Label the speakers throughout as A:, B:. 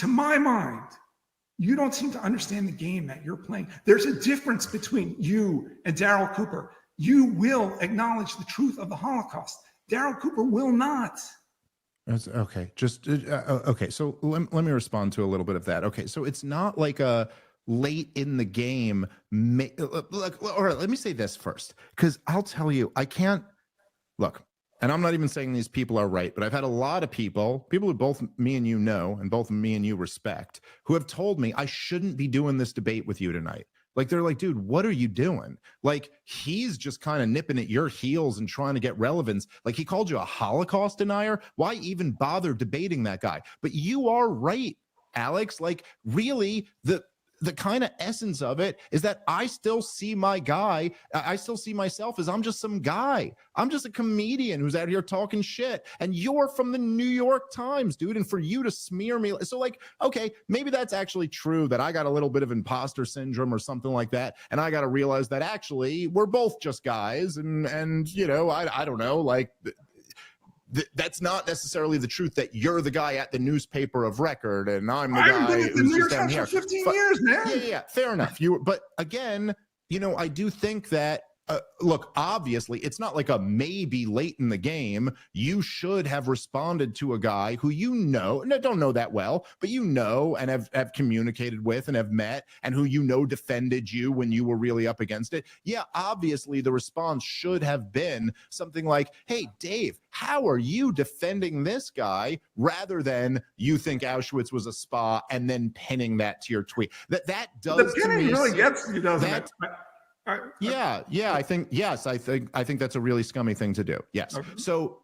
A: to my mind, you don't seem to understand the game that you're playing. There's a difference between you and Daryl Cooper. You will acknowledge the truth of the Holocaust. Daryl Cooper will not.
B: Okay, just okay. So let me respond to a little bit of that. Okay, so it's not like a late in the game. Or let me say this first, because I'll tell you, I can't look. And I'm not even saying these people are right, but I've had a lot of people who both me and you know, and both me and you respect, who have told me I shouldn't be doing this debate with you tonight. Like, they're like, dude, what are you doing? Like, he's just kind of nipping at your heels and trying to get relevance. Like, he called you a Holocaust denier. Why even bother debating that guy? But you are right, Alex. Like, really, the kind of essence of it is that I still see my guy. I still see myself as I'm just some guy. I'm just a comedian who's out here talking shit. And you're from the New York Times, dude. And for you to smear me. So like, okay, maybe that's actually true, that I got a little bit of imposter syndrome or something like that. And I got to realize that actually we're both just guys. And you know, I don't know, like, that's not necessarily the truth, that you're the guy at the newspaper of record and I'm the guy who's just down here.
A: 15 years, man.
B: Yeah, fair enough. But again, you know, I do think that look, obviously, it's not like a maybe late in the game. You should have responded to a guy who you know, and I don't know that well, but you know, and have communicated with and have met, and who you know defended you when you were really up against it. Yeah, obviously, the response should have been something like, hey, Dave, how are you defending this guy, rather than you think Auschwitz was a spa and then pinning that to your tweet. That does
A: the pinning really gets you, doesn't it?
B: Yeah. I think that's a really scummy thing to do. Yes. Okay. So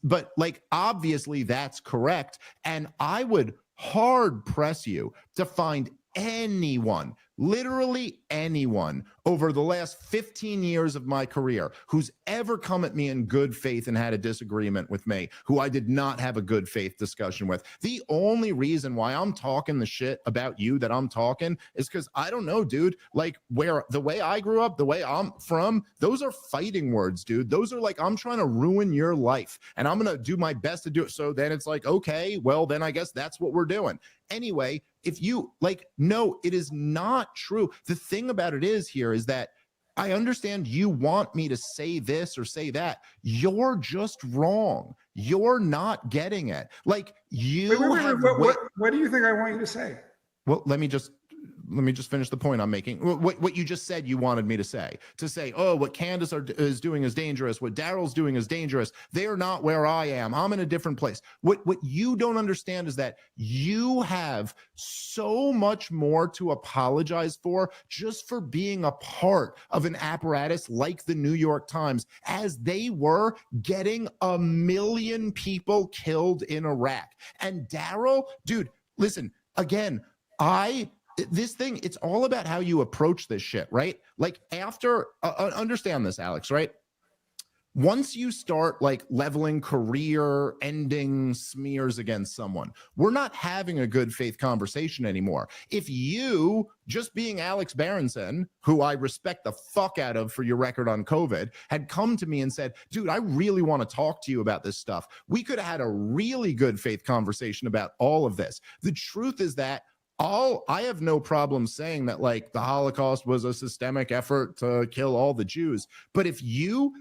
B: but like, obviously that's correct. And I would hard press you to find anyone, literally anyone, over the last 15 years of my career who's ever come at me in good faith and had a disagreement with me, who I did not have a good faith discussion with. The only reason why I'm talking the shit about you that I'm talking is because, I don't know, dude, like, where the way I grew up, the way I'm from, those are fighting words, dude. Those are like, I'm trying to ruin your life and I'm going to do my best to do it. So then it's like, okay, well, then I guess that's what we're doing. Anyway, if you like, no, it is not true. The thing about it is that I understand you want me to say this or say that. You're just wrong. You're not getting it. Like, you.
A: What do you think I want you to say?
B: Well, let me just finish the point I'm making. What you just said you wanted me to say, oh, what Candace is doing is dangerous. What Daryl's doing is dangerous. They're not where I am. I'm in a different place. What you don't understand is that you have so much more to apologize for just for being a part of an apparatus like the New York Times, as they were getting 1 million people killed in Iraq. And Daryl, dude, listen, again, this thing, it's all about how you approach this shit, right? Like, after, understand this, Alex, right? Once you start like leveling career ending smears against someone, we're not having a good faith conversation anymore. If you, just being Alex Berenson, who I respect the fuck out of for your record on COVID, had come to me and said, dude, I really want to talk to you about this stuff, we could have had a really good faith conversation about all of this. The truth is that I have no problem saying that, like, the Holocaust was a systemic effort to kill all the Jews. But if you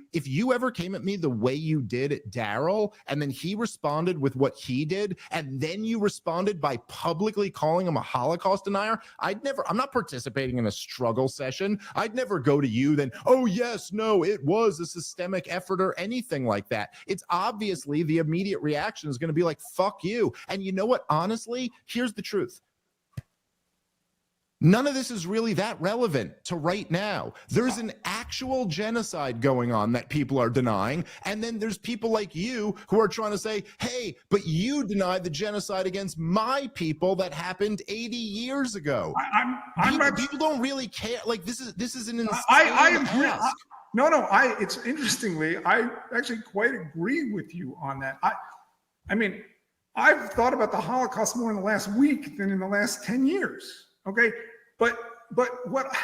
B: ever came at me the way you did at Daryl, and then he responded with what he did, and then you responded by publicly calling him a Holocaust denier, I'm not participating in a struggle session. I'd never go to you then, oh yes, no, it was a systemic effort or anything like that. It's obviously the immediate reaction is going to be like, fuck you. And you know what? Honestly, here's the truth. None of this is really that relevant to right now. There's an actual genocide going on that people are denying. And then there's people like you who are trying to say, hey, but you denied the genocide against my people that happened 80 years ago. People don't really care. Like, this is an insane ask.
A: It's interestingly, I actually quite agree with you on that. I mean, I've thought about the Holocaust more in the last week than in the last 10 years. Okay. But what,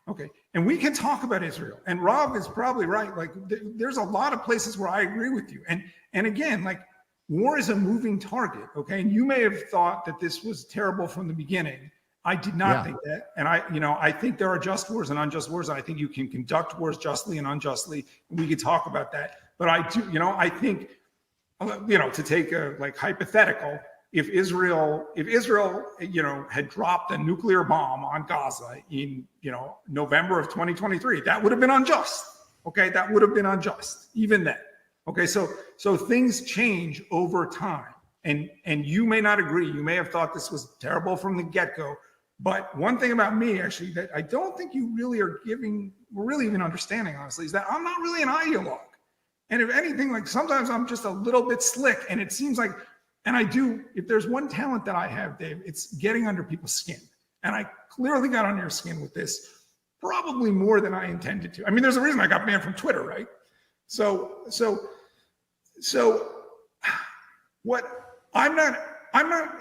A: okay. And we can talk about Israel, and Rob is probably right. Like, there's a lot of places where I agree with you. And again, like, war is a moving target. Okay. And you may have thought that this was terrible from the beginning. I did not think that. And I think there are just wars and unjust wars. And I think you can conduct wars justly and unjustly. And we could talk about that. But I do, I think, to take a hypothetical, if Israel, had dropped a nuclear bomb on Gaza in, November of 2023, that would have been unjust. Okay. That would have been unjust even then. Okay. So things change over time, and you may not agree. You may have thought this was terrible from the get-go. But one thing about me, actually, that I don't think you really are we're really even understanding, honestly, is that I'm not really an ideologue. And if anything, sometimes I'm just a little bit slick, and it seems like, and if there's one talent that I have, Dave, it's getting under people's skin. And I clearly got under your skin with this, probably more than I intended to. I mean, there's a reason I got banned from Twitter, right? So what I'm not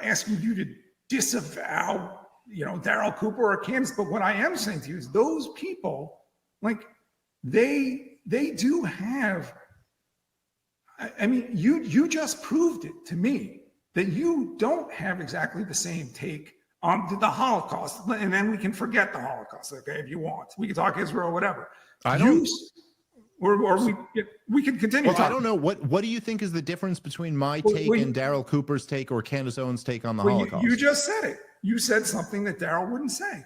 A: asking you to disavow, Daryl Cooper or Candace, but what I am saying to you is those people, they do have, I mean, you just proved it to me that you don't have exactly the same take on the Holocaust, and then we can forget the Holocaust, okay, if you want. We can talk Israel, whatever. I don't. We can continue.
B: Well, I don't know. What do you think is the difference between my take and Daryl Cooper's take or Candace Owens' take on the Holocaust?
A: You just said it. You said something that Daryl wouldn't say.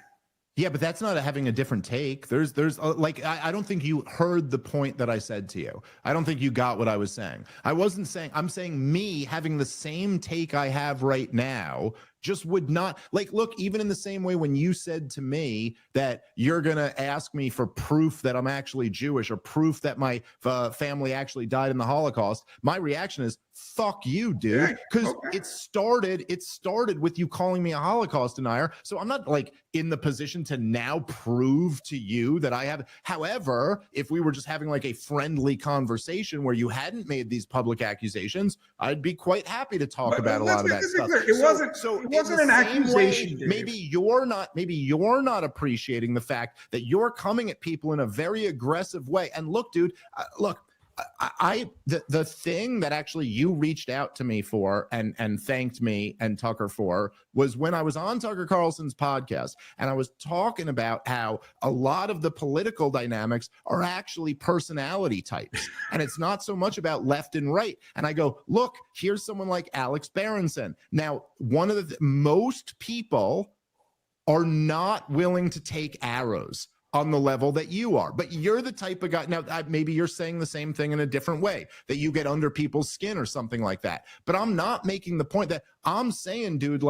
B: Yeah, but that's not having a different take. There's I don't think you heard the point that I said to you. I don't think you got what I was saying. I'm saying me having the same take I have right now just would not, look, even in the same way when you said to me that you're going to ask me for proof that I'm actually Jewish or proof that my family actually died in the Holocaust, my reaction is, fuck you, dude. Because it started with you calling me a Holocaust denier. So I'm not in the position to now prove to you that I have. However, if we were just having a friendly conversation where you hadn't made these public accusations, I'd be quite happy to talk about a lot of that stuff.
A: It wasn't an accusation.
B: Maybe you're not appreciating the fact that you're coming at people in a very aggressive way. And look, dude, the thing that actually you reached out to me for and thanked me and Tucker for was when I was on Tucker Carlson's podcast, and I was talking about how a lot of the political dynamics are actually personality types, and it's not so much about left and right. And I go, look, here's someone like Alex Berenson. Now, one of most people are not willing to take arrows on the level that you are, but you're the type of guy. Now, maybe you're saying the same thing in a different way, that you get under people's skin or something like that. But I'm not making the point. That I'm saying, dude,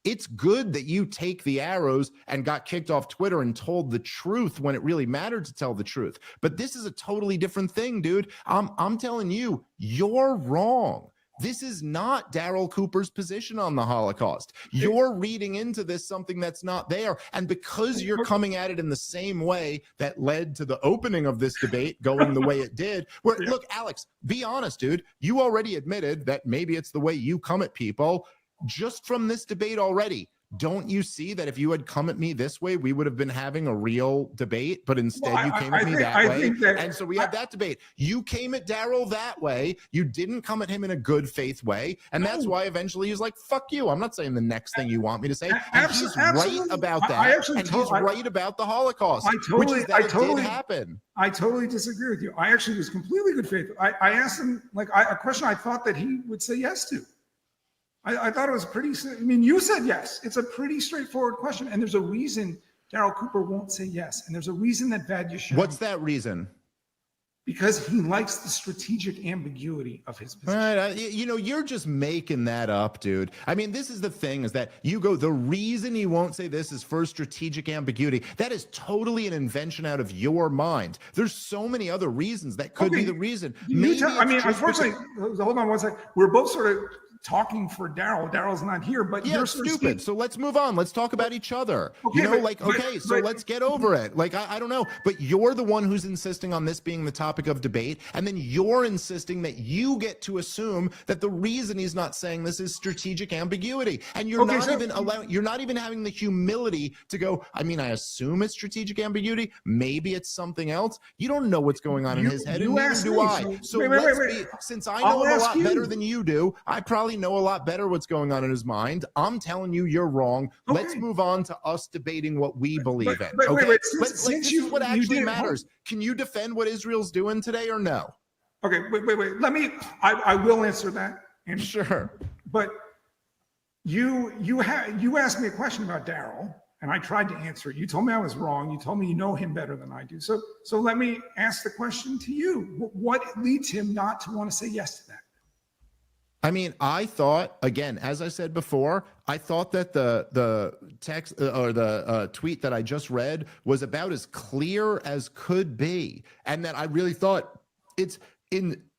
B: it's good that you take the arrows and got kicked off Twitter and told the truth when it really mattered to tell the truth. But this is a totally different thing, dude. I'm telling you, you're wrong. This is not Daryl Cooper's position on the Holocaust. You're reading into this something that's not there. And because you're coming at it in the same way that led to the opening of this debate going the way it did, look, Alex, be honest, dude. You already admitted that maybe it's the way you come at people. Just from this debate already, don't you see that if you had come at me this way, we would have been having a real debate, but instead you came at me that way. And so we had that debate. You came at Daryl that way. You didn't come at him in a good faith way. And that's why eventually he's like, fuck you. I'm not saying the next thing you want me to say. And he's right about that. And he's right about the Holocaust, which is that it did happen.
A: I totally disagree with you. I actually was completely good faith. I asked him a question I thought that he would say yes to. I thought it was you said yes. It's a pretty straightforward question. And there's a reason Daryl Cooper won't say yes. And there's a reason that Vadyashev.
B: What's that reason?
A: Because he likes the strategic ambiguity of his position.
B: Right. You're just making that up, dude. I mean, this is the thing, is that the reason he won't say this is for strategic ambiguity. That is totally an invention out of your mind. There's so many other reasons that could be the reason.
A: Unfortunately, hold on one second. We're both sort of talking for Daryl. Daryl's not here, but
B: yeah,
A: you're
B: it's stupid. So let's move on. Let's talk about each other.
A: Okay,
B: Let's get over it. Like, I don't know, but you're the one who's insisting on this being the topic of debate. And then you're insisting that you get to assume that the reason he's not saying this is strategic ambiguity. And you're not even having the humility to go, I mean, I assume it's strategic ambiguity. Maybe it's something else. You don't know what's going on in his head, and neither do I. Since I know him a lot better than you do, I probably know a lot better what's going on in his mind. I'm telling you, you're wrong. Okay. Let's move on to us debating what we believe in. Okay, this is what actually matters. Can you defend what Israel's doing today or no?
A: Okay, wait. I will answer that. And,
B: sure.
A: But you asked me a question about Daryl, and I tried to answer it. You told me I was wrong. You told me you know him better than I do. So let me ask the question to you. What leads him not to want to say yes to that?
B: I mean, I thought, again, as I said before, I thought that the text or the tweet that I just read was about as clear as could be, and that I really thought it's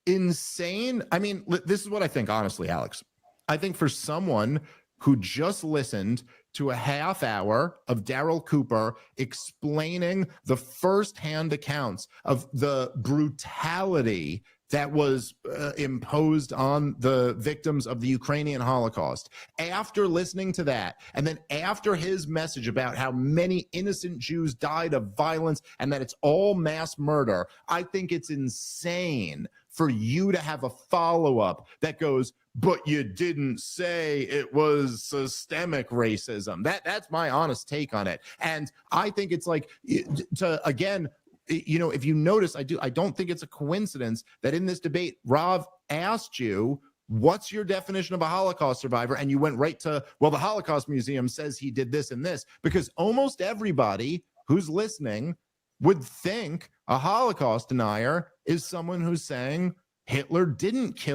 B: insane. I mean, this is what I think, honestly, Alex. I think for someone who just listened to a half hour of Daryl Cooper explaining the firsthand accounts of the brutality that was imposed on the victims of the Ukrainian Holocaust. After listening to that, and then after his message about how many innocent Jews died of violence and that it's all mass murder, I think it's insane for you to have a follow-up that goes, but you didn't say it was systemic racism. That's my honest take on it. And I think it's like, again, if you notice, I don't think it's a coincidence that in this debate, Rav asked you, what's your definition of a Holocaust survivor? And you went right to, well, the Holocaust Museum says he did this and this, because almost everybody who's listening would think a Holocaust denier is someone who's saying Hitler didn't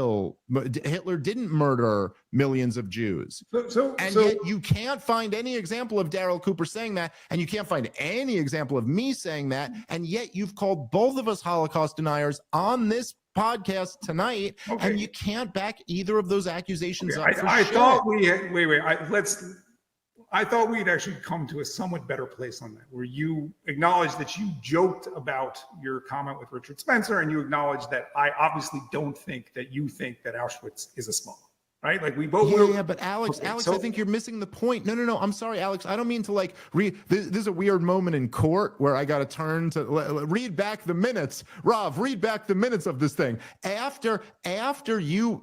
B: murder millions of Jews. Yet you can't find any example of Daryl Cooper saying that, and you can't find any example of me saying that, and yet you've called both of us Holocaust deniers on this podcast tonight, and you can't back either of those accusations up.
A: I thought we'd actually come to a somewhat better place on that, where you acknowledge that you joked about your comment with Richard Spencer, and you acknowledge that I obviously don't think that you think that Auschwitz is a small. Right? Like we both.
B: Yeah, but Alex, I think you're missing the point. No. I'm sorry, Alex. I don't mean to like read. This is a weird moment in court where I got to turn to read back the minutes. Rav, read back the minutes of this thing. After you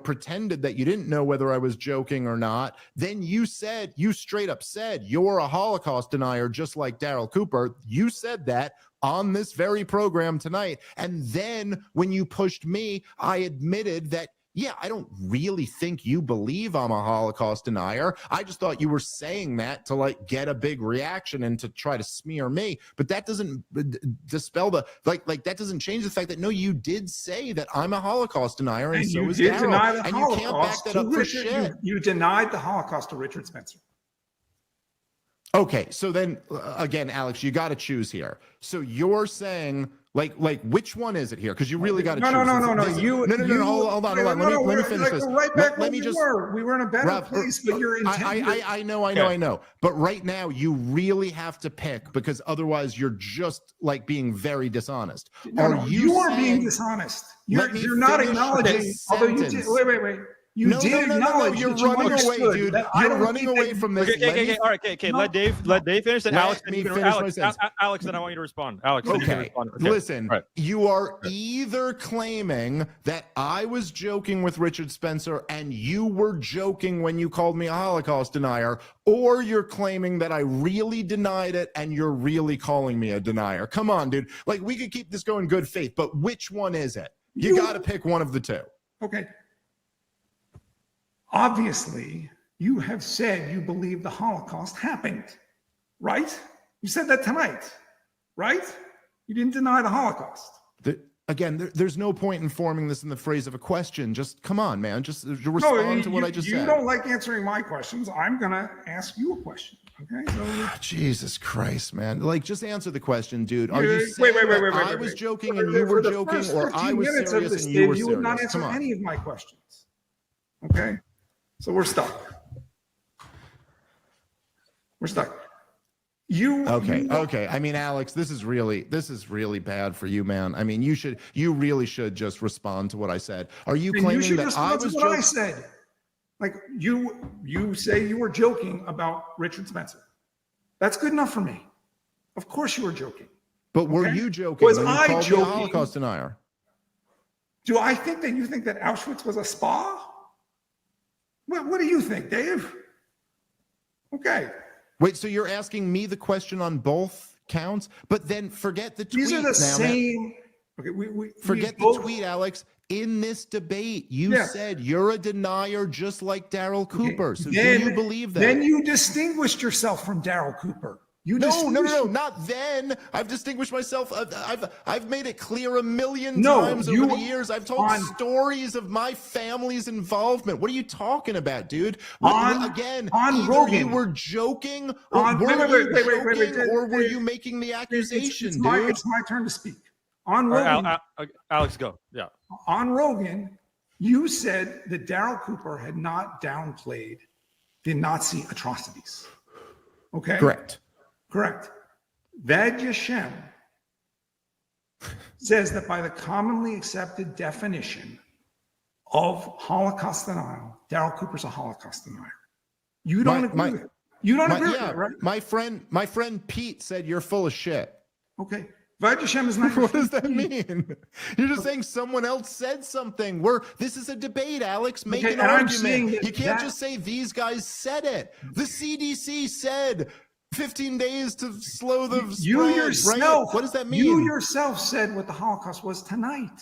B: pretended that you didn't know whether I was joking or not, then you straight up said you're a Holocaust denier, just like Daryl Cooper. You said that on this very program tonight, and then when you pushed me, I admitted that. Yeah, I don't really think you believe I'm a Holocaust denier. I just thought you were saying that to like get a big reaction and to try to smear me. But that doesn't dispel the that doesn't change the fact that no, you did say that I'm a Holocaust denier, and so is Daryl. And you can't back that up for shit.
A: You denied the Holocaust to Richard Spencer.
B: Okay, so then again, Alex, you got to choose here. So you're saying. Like, which one is it here? Because you really got to choose.
A: No.
B: Hold on. Let me finish this.
A: Right back let me just. We were in a better place, but you're intended.
B: I know. But right now, you really have to pick, because otherwise, you're just like being very dishonest.
A: You are being dishonest. You're not acknowledging. Although you did. Wait. You did acknowledge.
B: You're running away, dude. You're running away from this.
C: Okay. All right. Okay. Let Dave finish. Then Alex, Alex, then I want you to respond. Alex,
B: okay. Listen, right. You are either claiming that I was joking with Richard Spencer and you were joking when you called me a Holocaust denier, or you're claiming that I really denied it and you're really calling me a denier. Come on, dude. Like, we could keep this going good faith, but which one is it? You got to pick one of the two.
A: Okay. Obviously, you have said you believe the Holocaust happened, right? You said that tonight, right? You didn't deny the Holocaust.
B: There's no point in forming this in the phrase of a question. Just come on, man. Just respond to what I just said.
A: You don't like answering my questions. I'm going to ask you a question. Okay. So,
B: Jesus Christ, man. Like, just answer the question, dude. Are
A: you
B: saying I was joking and you were joking, or I was serious and you were serious?
A: You would not answer any of my questions. Okay. So we're stuck. We're stuck. Okay.
B: I mean, Alex, this is really bad for you, man. I mean, you really should just respond to what I said. Are you claiming that I was
A: what I said? Like you say you were joking about Richard Spencer. That's good enough for me. Of course you were joking.
B: But were you joking
A: Was
B: when you
A: I
B: called me
A: joking?
B: a Holocaust denier?
A: Do I think that you think that Auschwitz was a spa? What do you think, Dave? Okay.
B: Wait, so you're asking me the question on both counts? But then forget the tweet.
A: These are the same. Okay,
B: forget the tweet, Alex. In this debate, you said you're a denier just like Daryl Cooper. So do you believe that?
A: Then you distinguished yourself from Daryl Cooper.
B: No, not then. I've distinguished myself. I've made it clear a million times over the years. I've told stories of my family's involvement. What are you talking about, dude? Either
A: Rogan,
B: you were joking, or were you making the accusation, dude?
A: It's my turn to speak. On Rogan,
C: Alex, go. Yeah.
A: On Rogan, you said that Daryl Cooper had not downplayed the Nazi atrocities. Okay. Correct. Vadia Shem says that by the commonly accepted definition of Holocaust denial, Daryl Cooper's a Holocaust denier. You don't agree with it. You don't agree with it, right?
B: My friend Pete said you're full of shit.
A: Okay. Vadia Shem is not.
B: What does that mean? You're just saying someone else said something. This is a debate, Alex. Make an argument. You can't just say these guys said it. The CDC said 15 days to slow the spread, right? What does that mean?
A: You yourself said what the Holocaust was tonight,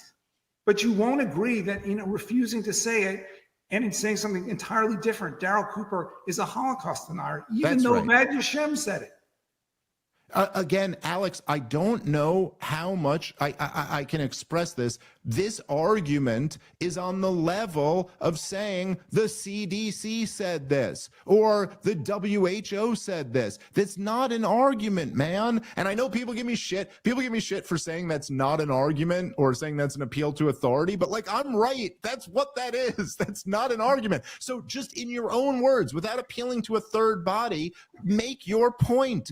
A: but you won't agree that refusing to say it and in saying something entirely different, Daryl Cooper is a Holocaust denier, even though Vadia Shem said it.
B: Again, Alex, I don't know how much I can express this. This argument is on the level of saying the CDC said this or the WHO said this. That's not an argument, man. And I know people give me shit. People give me shit for saying that's not an argument or saying that's an appeal to authority. But like, I'm right. That's what that is. That's not an argument. So just in your own words, without appealing to a third body, make your point.